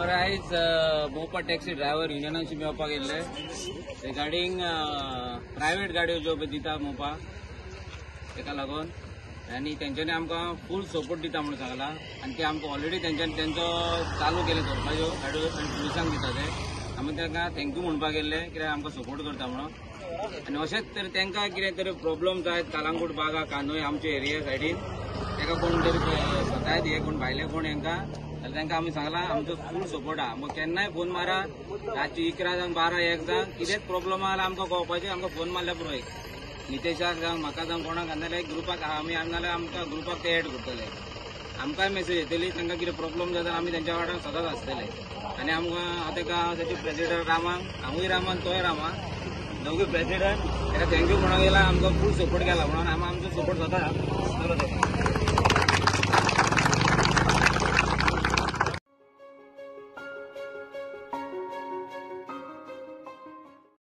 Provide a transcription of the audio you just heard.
तर आयज Mopa taxi driver युनियनाची मेळपाक गेल्ले रिगार्डिंग प्रायव्हेट गाडयो ज्यो दिता मोपा तेका लागून आनी तेंच्यांनी आमकां फूल सपोर्ट दिता म्हणून सांगला आनी ते आमकां ऑलरेडी तेंच्यांनी तेंचो चालू केले करपाच्यो गाडयो आनी पुलिसांक दिता ते आमी तांकां थँक्यू म्हणपाक गेल्ले कित्याक आमकां सपोर्ट करता म्हणून आनी अशेंच तर तांकां कितें तरी प्रॉब्लम जायत कालांगूट बागा कान्होय आमच्या एरिया सायडीन ताका कोण तरी स्वतायत हे कोण भायले कोण हांकां जाल्यार तांकां आमी सांगला आमचो फूल सपोर्ट आहा मग केन्नाय फोन मारा रातची 11 जावन 12 1 जावन कितेंच प्रॉब्लम आहा आमकां कळपाचें आमकां फोन मारल्या पुरो नितेशाक जावन म्हाका जावन कोणाक नाजाल्यार ग्रुपाक आमी नाजाल्यार आमकां ग्रुपाक ते एड करतले आमकांय मेसेज येतली तांकां कितें प्रॉब्लम जाता आमी तेंच्या वांगडा सदांच आसतले आनी आमकां ताका तेचे प्रेसिडेंट रामाक हांवूय रामान तोय रामा दोगूय प्रेसिडेंट ताका थँक्यू म्हणून गेला आमकां फूल सपोर्ट केला म्हणून आमी आमचो सपोर्ट सदांच